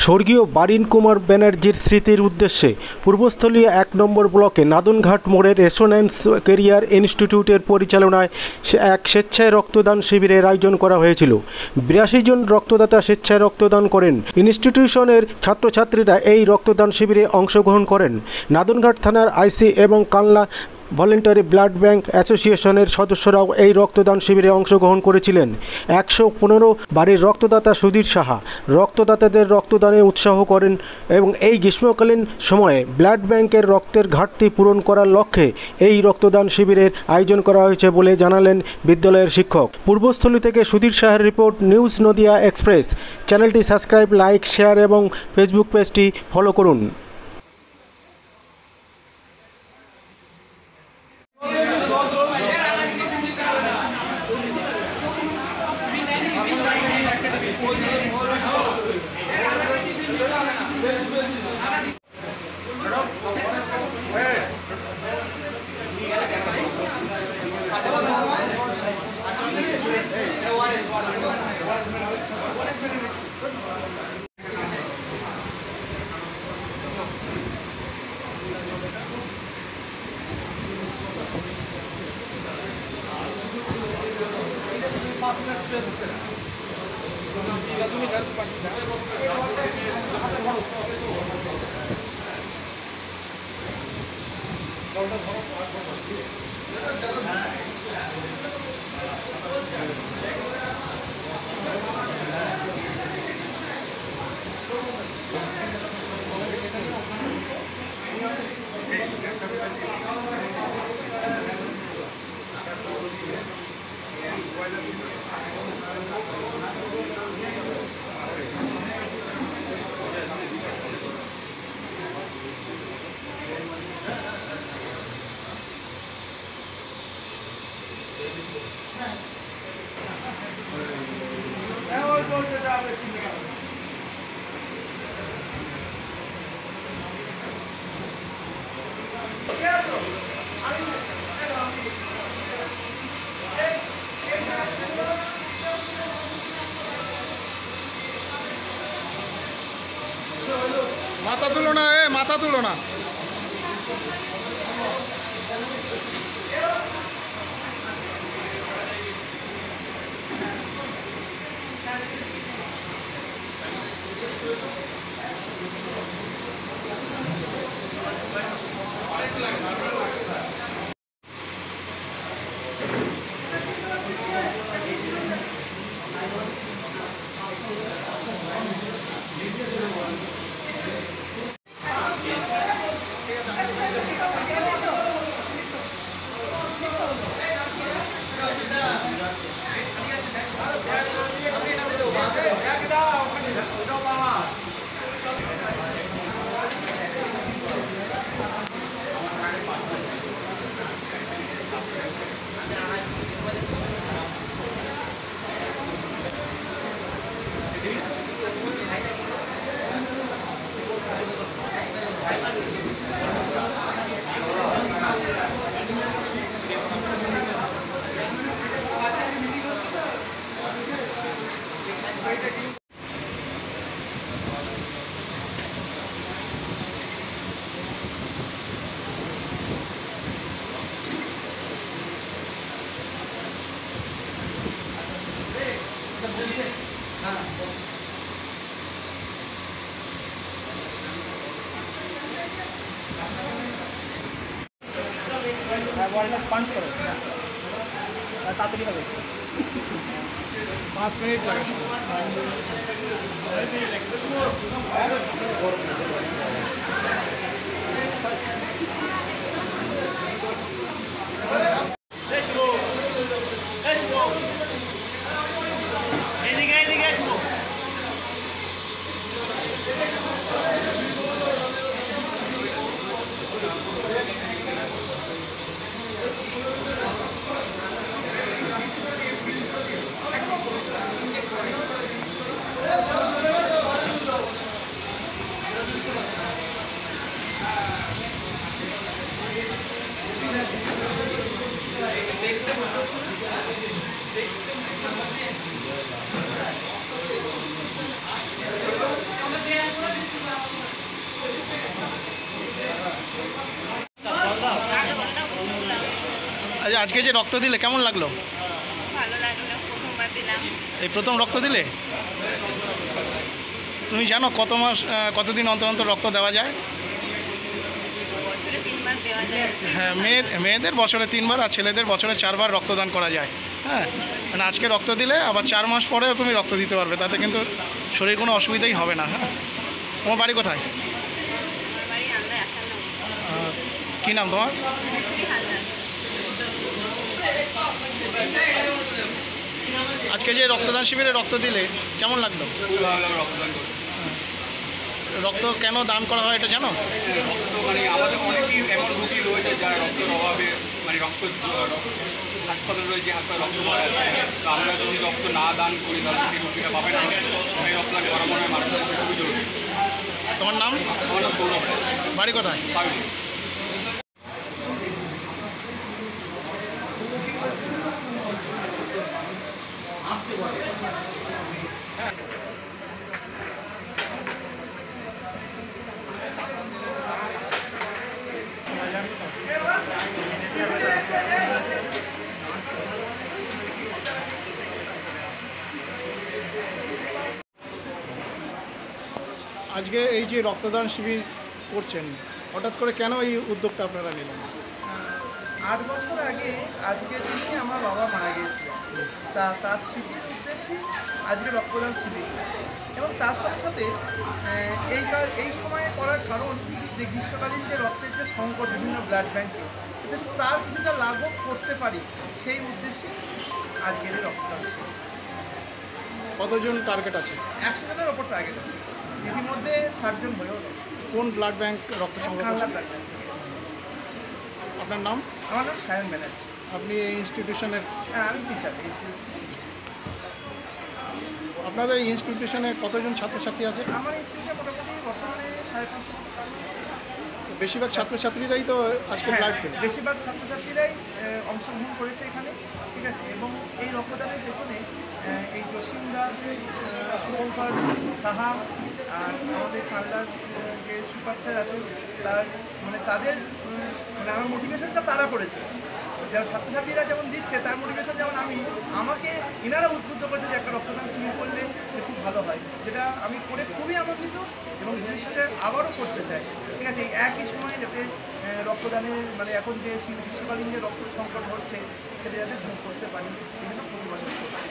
স্বর্গীয় বারিন কুমার ব্যানার্জির স্মৃতির উদ্দেশ্যে পূর্বস্থলী ১ নম্বর ব্লকে নাদনঘাট মোড়ে রেসোন্যান্স ক্যারিয়ার ইনস্টিটিউটের পরিচালনায় এক স্বেচ্ছায় রক্তদান শিবিরের আয়োজন করা হয়েছিল। ৮২ জন রক্তদাতা স্বেচ্ছায় রক্তদান করেন। ইনস্টিটিউশনের ছাত্রছাত্রীরা এই রক্তদান শিবিরে অংশগ্রহণ করেন। নাদনঘাট থানার আইসি এবং কালনা ভলেন্টারি ব্লাড ব্যাংক অ্যাসোসিয়েশনের সদস্যরাও এই রক্তদান শিবিরে অংশগ্রহণ করেছিলেন। ১১৫ বাড়ির রক্তদাতা সুধীর সাহা রক্তদাতাদের রক্তদানে উৎসাহ করেন এবং এই গ্রীষ্মকালীন সময়ে ব্লাড ব্যাংকের রক্তের ঘাটতি পূরণ করার লক্ষ্যে এই রক্তদান শিবিরের আয়োজন করা হয়েছে বলে জানালেন বিদ্যালয়ের শিক্ষক। পূর্বস্থলী থেকে সুধীর সাহার রিপোর্ট, নিউজ নদিয়া এক্সপ্রেস। চ্যানেলটি সাবস্ক্রাইব, লাইক, শেয়ার এবং ফেসবুক পেজটি ফলো করুন। মাথা তুলো না, মাথা তুলো না। বলটা পাঞ্চ করো, তাড়াতাড়ি হবে। 5 মিনিট লাগে। আচ্ছা, আজকে যে রক্ত দিলে কেমন লাগলো? ভালো লাগলো, প্রথমবার দিলাম। এই প্রথম রক্ত দিলে? তুমি জানো কতদিন অন্তর অন্তর রক্ত দেওয়া যায়? বছরে 3 বার দেওয়া যায়। হ্যাঁ, মেয়েদের বছরে 3 বার আর ছেলেদের বছরে 4 বার রক্তদান করা যায়। হ্যাঁ, মানে আজকে রক্ত দিলে আবার 4 মাস পরেও তুমি রক্ত দিতে পারবে, তাতে কিন্তু শরীর কোনো অসুবিধাই হবে না। হ্যাঁ, তোমার বাড়ি কোথায়? আমার বাড়ি আন্দায় আসার কী নাম তোমার? মিস্ত্রি হালদার। আজকে যে রক্তদান শিবিরে রক্ত দিলে কেমন লাগলো? রক্ত কেন দান করা হয় এটা জানো? রক্ত মানে আমাদের অনেকেই এমন রুগী রয়েছে যারা রক্তের অভাবে মানে হাসপাতালে রয়েছে, হাসপাতালে রক্ত পাওয়া যায়। তো আমরা যদি রক্ত না দান করি তাহলে সেই রুগীটা পাবে না। সেই রক্তদান করা মনে হয় মানুষের কাছে খুবই জরুরি। তোমার নাম? আমার নাম সৌরভ রায়, বাড়ি কোথায়? পাবলি। আজকে এই যে রক্তদান শিবির করছেন, হঠাৎ করে কেন এই উদ্যোগটা আপনারা নিলেন? 8 বছর আগে আজকের দিনে আমার বাবা মারা গিয়েছিল। তার স্মৃতির উদ্দেশ্যে আজকে রক্তদান শিবির, এবং তার সাথে সাথে এই সময়ে করার কারণ যে গ্রীষ্মকালীন যে রক্তের যে সংকট বিভিন্ন ব্লাড ব্যাঙ্কে, যাতে তার কিছুটা লাঘব করতে পারি সেই উদ্দেশ্যে আজকের এই রক্তদান শিবির। কতজন টার্গেট আছে? 100 জনের ওপর টার্গেট আছে, ইতিমধ্যে 60 জন হয়েও গেছে। কোন ব্লাড ব্যাংক রক্ত সংগ্রহ খালনা করছেন? ব্লাড ব্যাঙ্ক থেকে। আপনার নাম? আমার নাম সায়ন ব্যানার্জি। আপনি এই ইনস্টিটিউশনের? হ্যাঁ, আমি টিচার। আপনাদের এই ইনস্টিটিউশনে কতজন ছাত্রছাত্রী আছে? আমার ইনস্টিটিউটে মোটামুটি বর্তমানে 550 মতো ছাত্র। বেশিরভাগ ছাত্রছাত্রীরাই তো আজকে ব্লাড হ্যাঁ, দিলেন। বেশিরভাগ ছাত্রছাত্রীরাই অংশগ্রহণ করেছে এখানে, ঠিক আছে। এবং এই রক্তদানের পেছনে এই জসিমদার, শুভঙ্কর সাহা আর আমাদের কান্ডার যে সুপার স্যার আছেন, তাদের মানে আমার মোটিভেশনটা তারা করেছে। যারা ছাত্রছাত্রীরা যেমন দিচ্ছে তার মোটিভেশন যেমন আমাকে এনারা উদ্বুদ্ধ করেছে যে একটা রক্তদান শিবির করলে যে খুব ভালো হয়, যেটা আমি করে খুবই আনন্দিত এবং ভবিষ্যতে আবারও করতে চাই। ঠিক আছে, এই একই সময়ে যাতে রক্তদানের মানে এখন যে গ্রীষ্মকালীন যে রক্ত সংকট হচ্ছে সেটা যাতে দূর করতে পারি, সেজন্য প্রতি বছর করতে চাই।